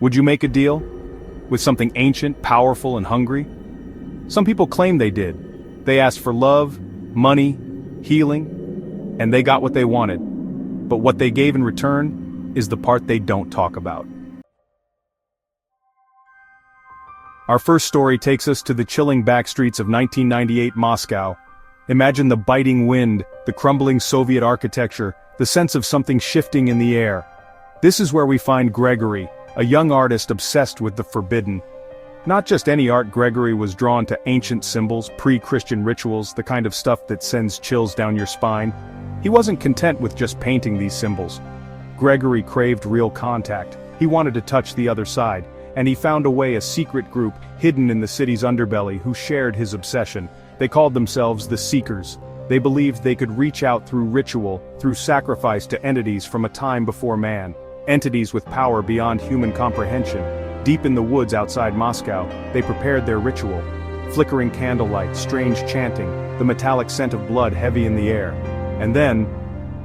Would you make a deal? With something ancient, powerful, and hungry? Some people claim they did. They asked for love, money, healing, and they got what they wanted. But what they gave in return is the part they don't talk about. Our first story takes us to the chilling backstreets of 1998 Moscow. Imagine the biting wind, the crumbling Soviet architecture, the sense of something shifting in the air. This is where we find Gregory, a young artist obsessed with the forbidden. Not just any art, Gregory was drawn to ancient symbols, pre-Christian rituals, the kind of stuff that sends chills down your spine. He wasn't content with just painting these symbols. Gregory craved real contact. He wanted to touch the other side, and he found a secret group hidden in the city's underbelly who shared his obsession. They called themselves the Seekers. They believed they could reach out through ritual, through sacrifice to entities from a time before man. Entities with power beyond human comprehension. Deep in the woods outside Moscow, they prepared their ritual. Flickering candlelight, strange chanting, the metallic scent of blood heavy in the air. And then,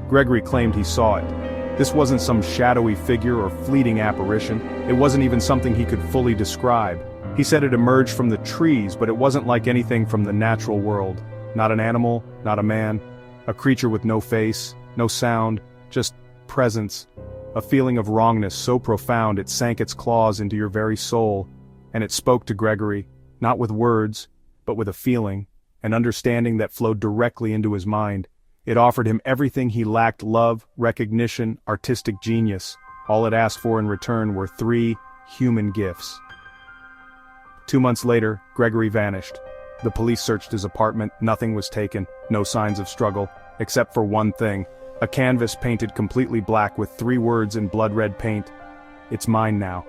Gregory claimed he saw it. This wasn't some shadowy figure or fleeting apparition. It wasn't even something he could fully describe. He said it emerged from the trees, but it wasn't like anything from the natural world. Not an animal, not a man. A creature with no face, no sound, just presence. A feeling of wrongness so profound it sank its claws into your very soul. And it spoke to Gregory, not with words, but with a feeling, an understanding that flowed directly into his mind. It offered him everything he lacked: love, recognition, artistic genius. All it asked for in return were 3 human gifts. 2 months later, Gregory vanished. The police searched his apartment, nothing was taken, no signs of struggle, except for one thing: a canvas painted completely black with 3 words in blood-red paint. It's mine now.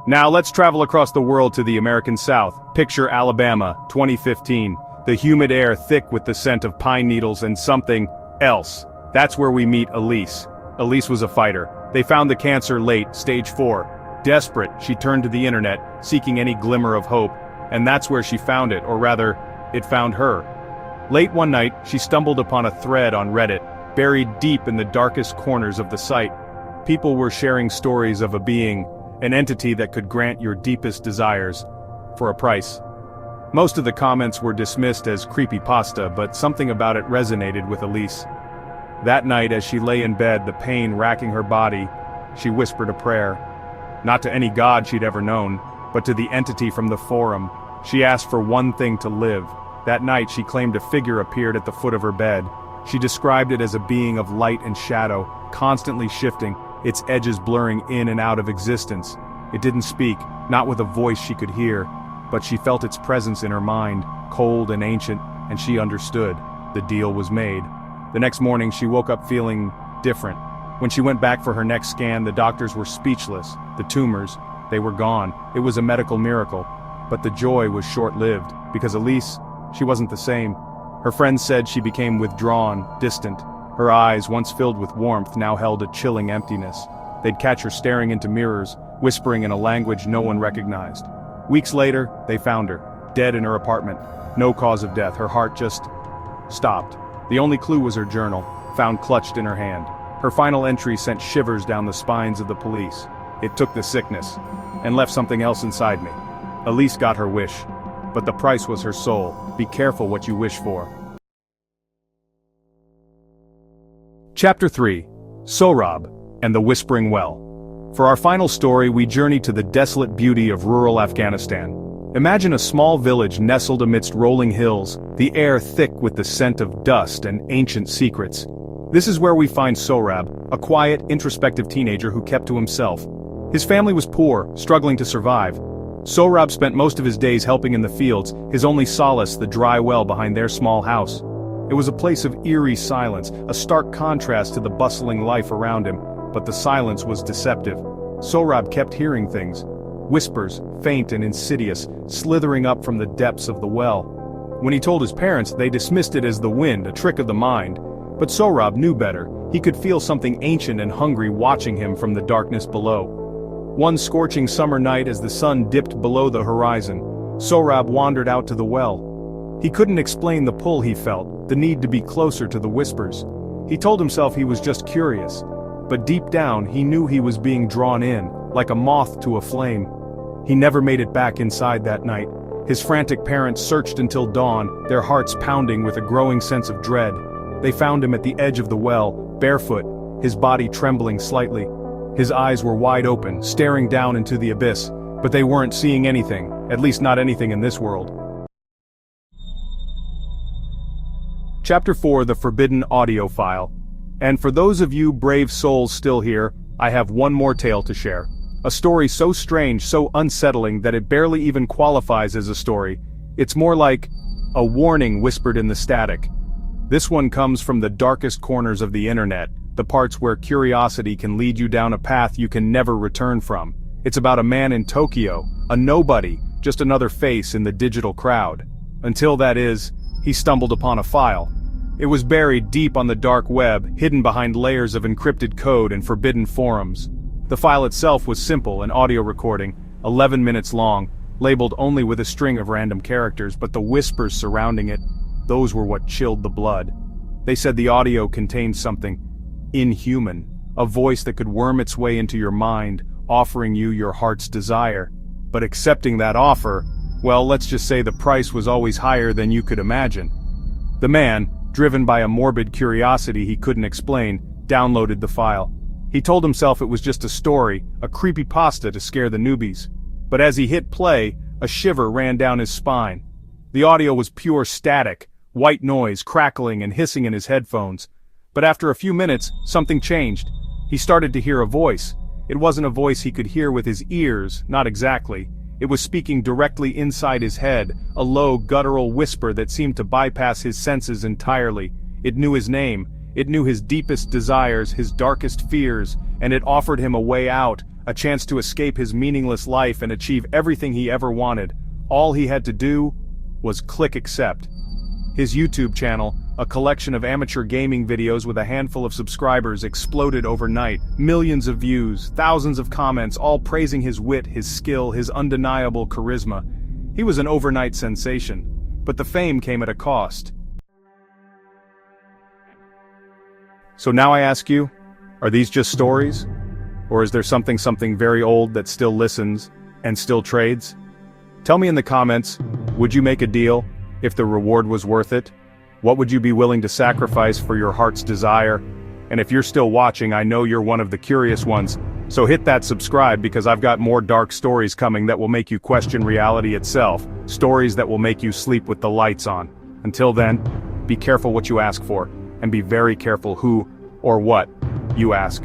Now let's travel across the world to the American South. Picture Alabama, 2015. The humid air thick with the scent of pine needles and something else. That's where we meet Elise. Elise was a fighter. They found the cancer late, stage 4. Desperate, she turned to the internet, seeking any glimmer of hope, and that's where she found it, or rather, it found her. Late one night, she stumbled upon a thread on Reddit, buried deep in the darkest corners of the site. People were sharing stories of a being, an entity that could grant your deepest desires, for a price. Most of the comments were dismissed as creepypasta, but something about it resonated with Elise. That night, as she lay in bed, the pain racking her body, she whispered a prayer. Not to any god she'd ever known, but to the entity from the forum. She asked for one thing: to live. That night she claimed a figure appeared at the foot of her bed. She described it as a being of light and shadow, constantly shifting, its edges blurring in and out of existence. It didn't speak, not with a voice she could hear, but she felt its presence in her mind, cold and ancient, and she understood. The deal was made. The next morning she woke up feeling different. When she went back for her next scan, the doctors were speechless. The tumors, they were gone. It was a medical miracle. But the joy was short-lived, because Elise, she wasn't the same. Her friends said she became withdrawn, distant. Her eyes, once filled with warmth, now held a chilling emptiness. They'd catch her staring into mirrors, whispering in a language no one recognized. Weeks later, they found her, dead in her apartment. No cause of death, her heart just stopped. The only clue was her journal, found clutched in her hand. Her final entry sent shivers down the spines of the police. It took the sickness, and left something else inside me. Elise got her wish, but the price was her soul. Be careful what you wish for. Chapter 3. Sohrab and the Whispering Well. For our final story, we journey to the desolate beauty of rural Afghanistan. Imagine a small village nestled amidst rolling hills, the air thick with the scent of dust and ancient secrets. This is where we find Sohrab, a quiet, introspective teenager who kept to himself. His family was poor, struggling to survive. Sohrab spent most of his days helping in the fields, his only solace the dry well behind their small house. It was a place of eerie silence, a stark contrast to the bustling life around him, but the silence was deceptive. Sohrab kept hearing things. Whispers, faint and insidious, slithering up from the depths of the well. When he told his parents, they dismissed it as the wind, a trick of the mind. But Sohrab knew better. He could feel something ancient and hungry watching him from the darkness below. One scorching summer night, as the sun dipped below the horizon, Sohrab wandered out to the well. He couldn't explain the pull he felt, the need to be closer to the whispers. He told himself he was just curious. but deep down he knew he was being drawn in, like a moth to a flame. He never made it back inside that night. His frantic parents searched until dawn, their hearts pounding with a growing sense of dread. They found him at the edge of the well, barefoot, his body trembling slightly. His eyes were wide open, staring down into the abyss, but they weren't seeing anything, at least not anything in this world. Chapter 4: The Forbidden Audio File. And for those of you brave souls still here, I have one more tale to share. A story so strange, so unsettling that it barely even qualifies as a story. It's more like a warning whispered in the static. This one comes from the darkest corners of the internet, the parts where curiosity can lead you down a path you can never return from. It's about a man in Tokyo, a nobody, just another face in the digital crowd. Until that is, he stumbled upon a file. It was buried deep on the dark web, hidden behind layers of encrypted code and forbidden forums. The file itself was simple, an audio recording, 11 minutes long, labeled only with a string of random characters, but the whispers surrounding it, those were what chilled the blood. They said the audio contained something inhuman, a voice that could worm its way into your mind, offering you your heart's desire. But accepting that offer, well, let's just say the price was always higher than you could imagine. The man, driven by a morbid curiosity he couldn't explain, downloaded the file. He told himself it was just a story, a creepypasta to scare the newbies. But as he hit play, a shiver ran down his spine. The audio was pure static, white noise crackling and hissing in his headphones. But after a few minutes, something changed. He started to hear a voice. It wasn't a voice he could hear with his ears, not exactly. It was speaking directly inside his head, a low, guttural whisper that seemed to bypass his senses entirely. It knew his name, it knew his deepest desires, his darkest fears, and it offered him a way out, a chance to escape his meaningless life and achieve everything he ever wanted. All he had to do was click accept. His YouTube channel, a collection of amateur gaming videos with a handful of subscribers, exploded overnight. Millions of views, thousands of comments, all praising his wit, his skill, his undeniable charisma. He was an overnight sensation. But the fame came at a cost. So now I ask you, are these just stories? Or is there something very old that still listens and still trades? Tell me in the comments, would you make a deal if the reward was worth it? What would you be willing to sacrifice for your heart's desire? And if you're still watching, I know you're one of the curious ones, so hit that subscribe because I've got more dark stories coming that will make you question reality itself, stories that will make you sleep with the lights on. Until then, be careful what you ask for, and be very careful who or what you ask.